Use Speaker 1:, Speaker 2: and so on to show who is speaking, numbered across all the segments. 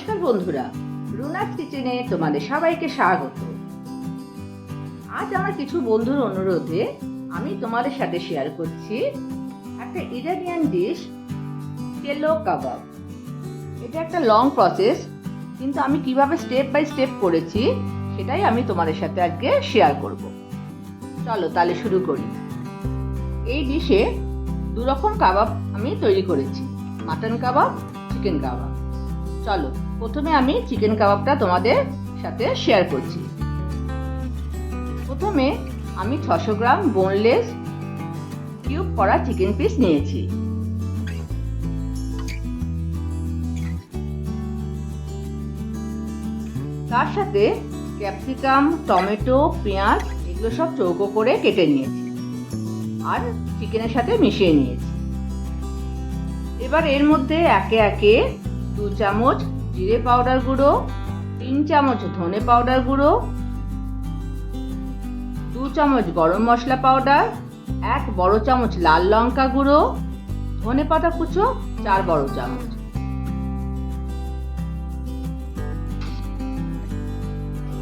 Speaker 1: নমস্কার বন্ধুরা, রুনাস কিচেনে তোমাদের সবাইকে স্বাগত। আজ আমার কিছু বন্ধুর অনুরোধে আমি তোমাদের সাথে শেয়ার করছি একটা ইরানিয়ান ডিশ, কেলো কাবাব। এটা একটা লং প্রসেস, কিন্তু আমি কিভাবে স্টেপ বাই স্টেপ করেছি সেটাই আমি তোমাদের সাথে আজকে শেয়ার করব। চলো তাহলে শুরু করি। এই ডিশে দু রকম কাবাব আমি তৈরি করেছি, মাটন কাবাব, চিকেন কাবাব। চলো প্রথমে আমি চিকেন কাবাবটা তোমাদের সাথে শেয়ার করছি। প্রথমে আমি 600 গ্রাম বোনলেস কিউব করা চিকেন পিস নিয়েছি। তার সাথে ক্যাপসিকাম, টমেটো, পেঁয়াজ এগুলো সব চৌকো করে কেটে নিয়েছি আর চিকেনের সাথে মিশিয়ে নিয়েছি। এবার এর মধ্যে একে একে 2 চামচ জিরে পাউডার গুঁড়ো, 3 চামচ ধনে পাউডার গুঁড়ো, 2 চামচ গরম মশলা পাউডার, 1 বড় চামচ লাল লঙ্কা গুঁড়ো, ধনে পাতা কুচো 4 বড় চামচ,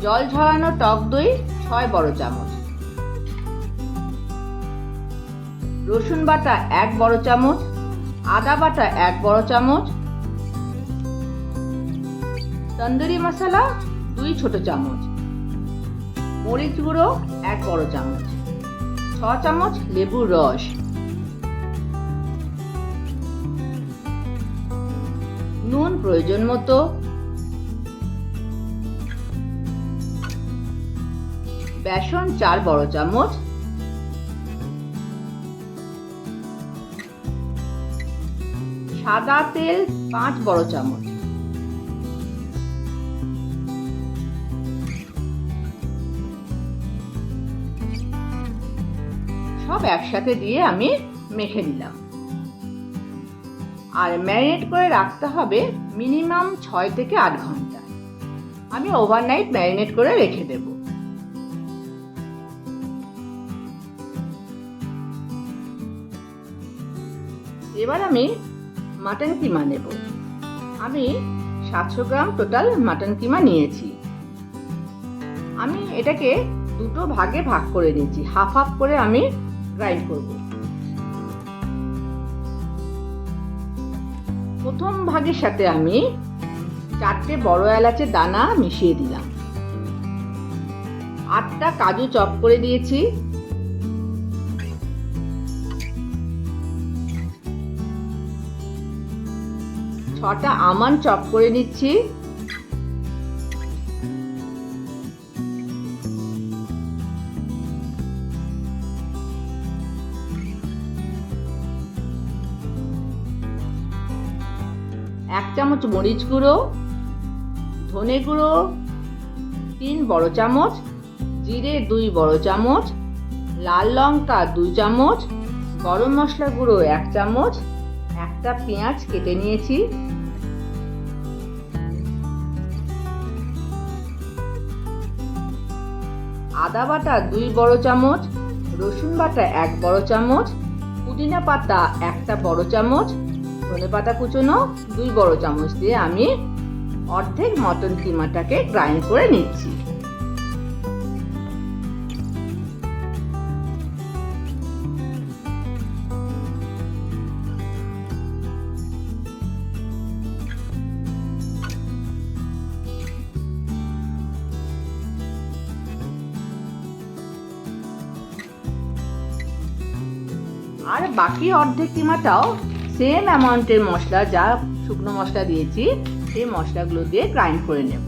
Speaker 1: জল ঝরানো টক দই 6 বড় চামচ, রসুন বাটা 1 বড় চামচ, আদা বাটা 1 বড় চামচ, তন্দুরি মশলা 2 ছোট চামচ, মরিচ গুঁড়ো 1 বড় চামচ, 6 চামচ লেবুর রস, নুন প্রয়োজন মতো, বেসন 4 বড় চামচ, সাদা তেল 5 বড় চামচ, সব একসাথে দিয়ে আমি মেখে নিলাম। আর ম্যারিনেট করে রাখতে হবে মিনিমাম 6 থেকে 8 ঘন্টা। আমি ওভারনাইট ম্যারিনেট করে রেখে দেব। এবার আমি মাটন কিমা নেব। আমি 700 গ্রাম টোটাল মাটন কিমা নিয়েছি। আমি এটাকে দুটো ভাগে ভাগ করে নিয়েছি, হাফ হাফ করে আমি গ্রাইন্ড করব। প্রথম ভাগের সাথে আমি 4টে বড় এলাচের দানা মিশিয়ে দিলাম, 8টা কাজু চপ করে দিয়েছি, 6টা আমন্ড চপ করে নিচ্ছি, 1 চামচ মরিচ গুঁড়ো, ধনে গুঁড়ো 3 বড় চামচ, জিরে 2 বড় চামচ, লাল লঙ্কা 2 চামচ, গরম মশলা গুঁড়ো 1 চামচ, একটা পেঁয়াজ কেটে নিয়েছি, আদা বাটা 2 বড় চামচ, রসুন বাটা 1 বড় চামচ, পুদিনা পাতা 1টা বড় চামচ, ধনে পাতা কুচনো 2 বড় চামচ দিয়ে আমি অর্ধেক মটন কিমাটাকে গ্রাইন্ড করে নিচ্ছি। আর বাকি অর্ধেক কিমাটাও সেম অ্যামাউন্টের মশলা, যা শুকনো মশলা দিয়েছি সেই মশলাগুলো দিয়ে গ্রাইন্ড করে নেব।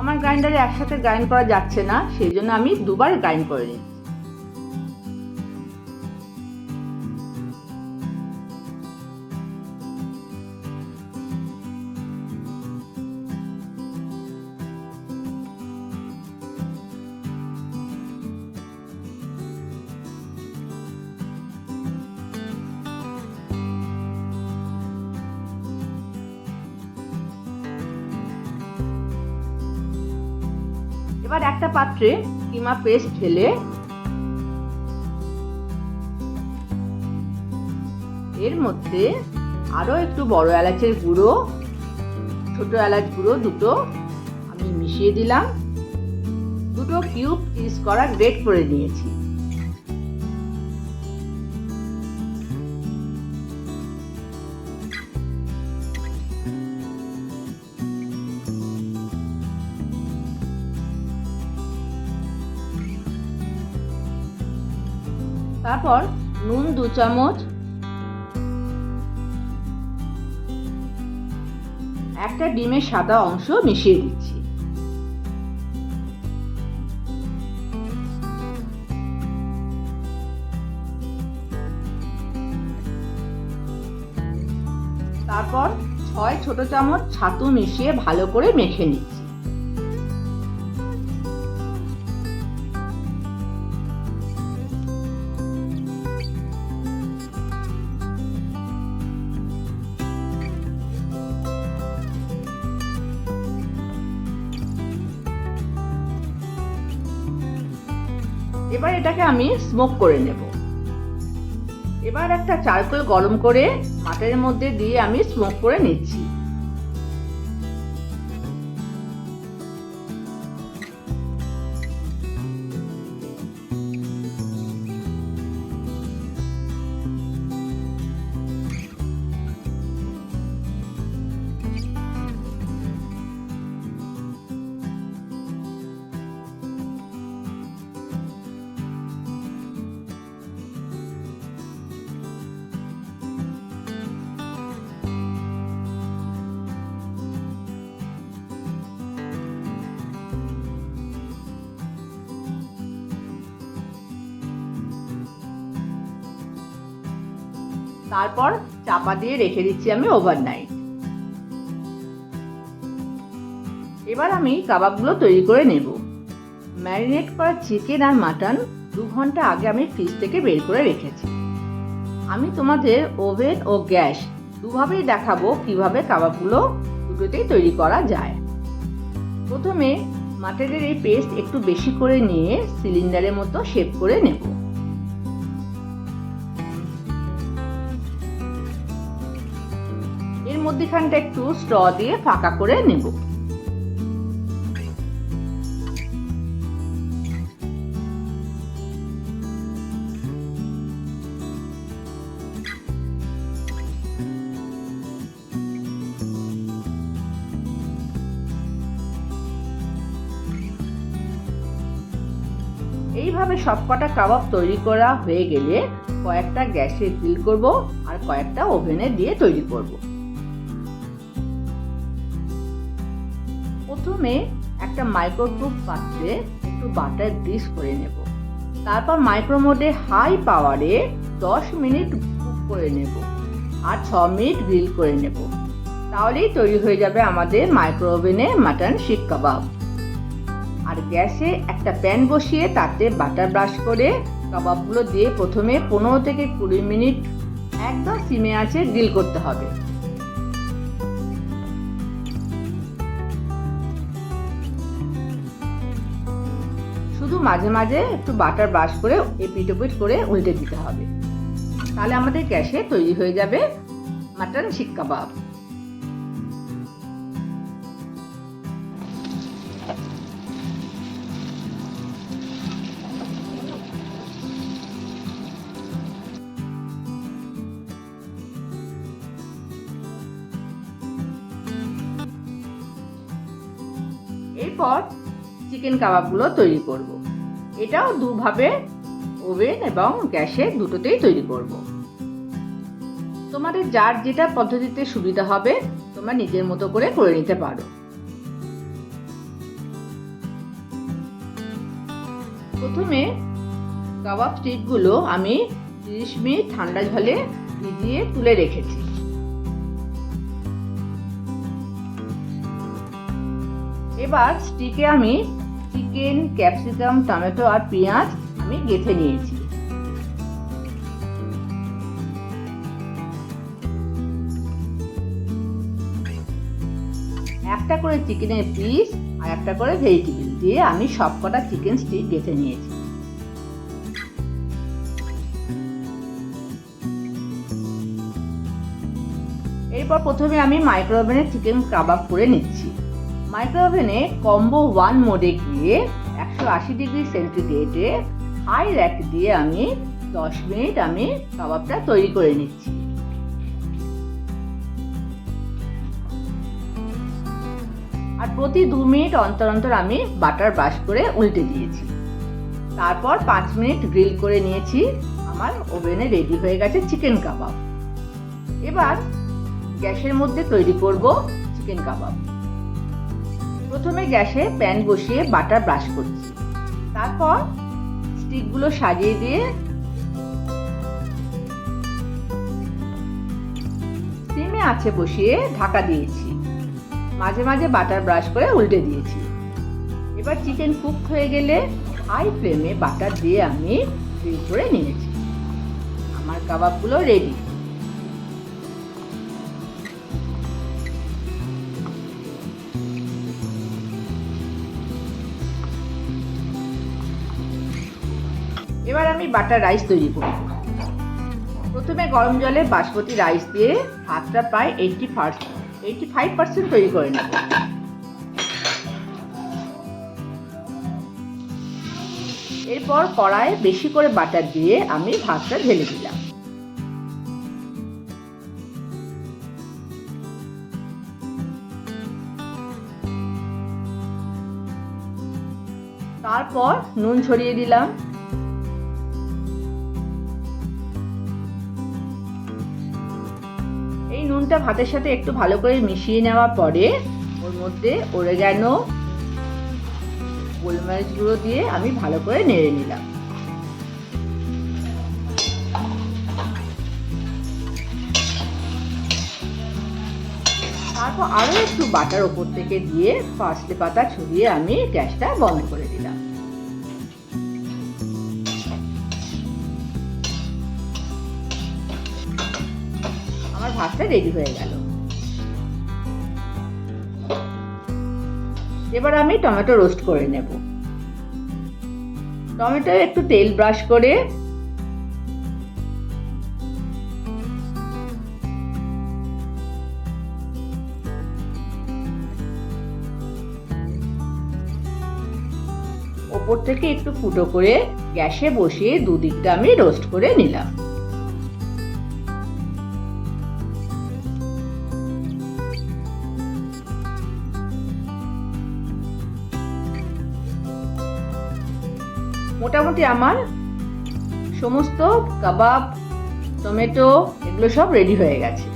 Speaker 1: আমার গ্রাইন্ডারে একসাথে গ্রাইন্ড করা যাচ্ছে না, সেই জন্য আমি দুবার গ্রাইন্ড করে নিচ্ছি। এবার একটা পাত্রে কিমা পেস্ট ঢেলে এর মধ্যে আরো একটু বড় এলাচের গুঁড়ো, ছোট এলাচ গুঁড়ো দুটো আমি মিশিয়ে দিলাম। দুটো কিউব পিস করা গ্রেট করে নিয়েছি। তারপর নুন 2 চামচ, একটা ডিমের সাদা অংশ মিশিয়ে দিচ্ছি। তারপর 6 ছোট চামচ ছাতু মিশিয়ে ভালো করে মেখে নিচ্ছি। এবার এটাকে আমি স্মোক করে নেব। এবার একটা চারকোল গরম করে মাটনের মধ্যে দিয়ে আমি স্মোক করে নিচ্ছি। তারপর চাপা দিয়ে রেখে দিচ্ছি আমি ওভারনাইট। এবার আমি কাবাবগুলো তৈরি করে নেব। ম্যারিনেট করা চিকেন আর মাটন 2 ঘন্টা আগে আমি ফ্রিজ থেকে বের করে রেখেছি। আমি তোমাদের ওভেন ও গ্যাস দুভাবেই দেখাবো কিভাবে কাবাবগুলো দুটোতেই তৈরি করা যায়। প্রথমে মাটনের এই পেস্ট একটু বেশি করে নিয়ে সিলিন্ডারের মতো শেপ করে নেব। এর মধ্যখানটা একটু স্ট্র দিয়ে ফাঁকা করে নেব। এইভাবে সবকটা কাবাব তৈরি করা হয়ে গেলে কয়েকটা গ্যাসে গ্রিল করব আর কয়েকটা ওভেনে দিয়ে তৈরি করব। প্রথমে একটা মাইক্রোওয়েভ পাত্রে একটু বাটার গ্রিস করে নেব। তারপর মাইক্রোমোডে হাই পাওয়ারে 10 মিনিট কুক করে নেব আর 6 মিনিট গ্রিল করে নেব। তাহলেই তৈরি হয়ে যাবে আমাদের মাইক্রো ওভেনে মাটন শিক কাবাব। আর গ্যাসে একটা প্যান বসিয়ে তাতে বাটার ব্রাশ করে কাবাবগুলো দিয়ে প্রথমে 15 থেকে 20 মিনিট একদম সিমে আঁচে গ্রিল করতে হবে। শুধু মাঝে মাঝে একটু বাটার ব্রাশ করে এপিট ওপিট করে উল্টে দিতে হবে। তাহলে আমাদের গ্যাসে তৈরি হয়ে যাবে মাটন শিক কাবাব। এরপর চিকেন কাবাবগুলো তৈরি করব। এটাও দুভাবে ওভেন এবং গ্যাসে দুটোতেই তৈরি করব। তোমাদের যার যেটা পদ্ধতিতে সুবিধা হবে তোমরা নিজের মতো করে নিতে পারো। প্রথমে কাবাব স্টিকগুলো আমি 30 মিনিট ঠান্ডা জলে ভিজিয়ে তুলে রেখেছি। এবার স্টিকে আমি চিকেন, ক্যাপসিকাম, টমেটো আর পেঁয়াজ আমি গেঁথে নিয়েছি। একটা করে চিকেনের পিস আর একটা করে ভেজিটেবল দিয়ে আমি সবকটা চিকেন স্টিক গেঁথে নিয়েছি। এরপর প্রথমে আমি মাইক্রো ওভেনে চিকেন কাবাব করে নিচ্ছি। মাইক্রো ওভেনে কম্বো 1 মোডে গিয়ে 180 ডিগ্রি সেন্টিগ্রেডে হাই র্যাক দিয়ে আমি 10 মিনিট আমি কাবাবটা তৈরি করে নিচ্ছি। আর প্রতি 2 মিনিট অন্তর অন্তর আমি বাটার ব্রাশ করে উল্টে দিয়েছি। তারপর 5 মিনিট গ্রিল করে নিয়েছি। আমার ওভেনে রেডি হয়ে গেছে চিকেন কাবাব। এবার গ্যাসের মধ্যে তৈরি করব চিকেন কাবাব। প্রথমে গ্যাসে প্যান বসিয়ে বাটার ব্রাশ করছি। তারপর স্টিকগুলো সাজিয়ে দিয়ে সিমে আঁচে বসিয়ে ঢাকা দিয়েছি। মাঝে মাঝে বাটার ব্রাশ করে উল্টে দিয়েছি। এবার চিকেন কুক হয়ে গেলে হাই ফ্লেমে বাটার দিয়ে আমি গ্রিল করে নিয়েছি। আমার কাবাবগুলো রেডি। এবার আমি বাটার রাইস তৈরি করব। প্রথমে গরম জলে বাসমতি রাইস দিয়ে ভাতটা প্রায় 85% তৈরি করে নেব। এরপর কড়াইয়ে বেশি করে বাটার দিয়ে আমি ভাতটা ঢেলে দিলাম। তারপর নুন ছড়িয়ে দিলাম। এই নুনটা ভাতের সাথে একটু ভালো করে মিশিয়ে নেওয়ার পরে ওর মধ্যে অরিগ্যানো, গোলমরিচ গুঁড়ো দিয়ে আমি ভালো করে নেড়ে নিলাম। তারপর আরো একটু বাটার ওপর থেকে দিয়ে পার্সলে পাতা ছড়িয়ে আমি গ্যাসটা বন্ধ করে দিলাম। আমার ভাতটা রেডি হয়ে গেল। এবার আমি টমেটো রোস্ট করে নেব। টমেটো একটু তেল ব্রাশ করে ওপর থেকে একটু ফুটো করে গ্যাসে বসিয়ে দুদিকটা আমি রোস্ট করে নিলাম। মোটামুটি আমার সমস্ত কাবাব, টমেটো এগুলো সব রেডি হয়ে গেছে।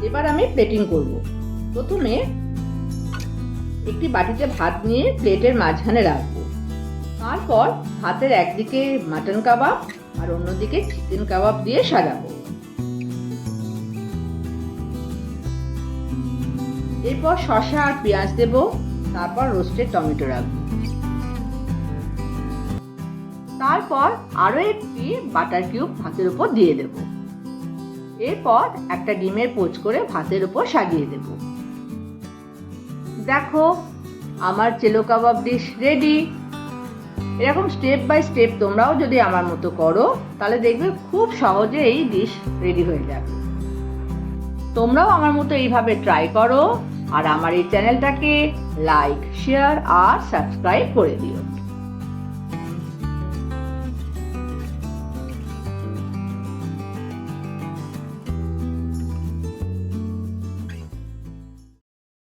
Speaker 1: এবার আমি প্লেটিং করব। প্রথমে একটি বাটিতে ভাত নিয়ে প্লেটের মাঝখানে রাখবো। তারপর ভাতের একদিকে মাটন কাবাব আর অন্যদিকে চিকেন কাবাব দিয়ে সাজাবো। এরপর শসা আর পেঁয়াজ দেব। তারপর রোস্টেড টমেটো রাখবো। তারপর আরো একটি বাটার কিউব ভাতের উপর দিয়ে দেব। এরপর একটা ডিমের পোচ করে ভাতের উপর সাজিয়ে দেব। দেখো আমার চেলো কাবাব ডিশ রেডি। এরকম স্টেপ বাই স্টেপ তোমরাও যদি আমার মতো করো তাহলে দেখবে খুব সহজে এই ডিশ রেডি হয়ে যাবে। তোমরাও আমার মতো এইভাবে ট্রাই করো আর আমার এই চ্যানেলটাকে লাইক, শেয়ার আর সাবস্ক্রাইব করে দিও।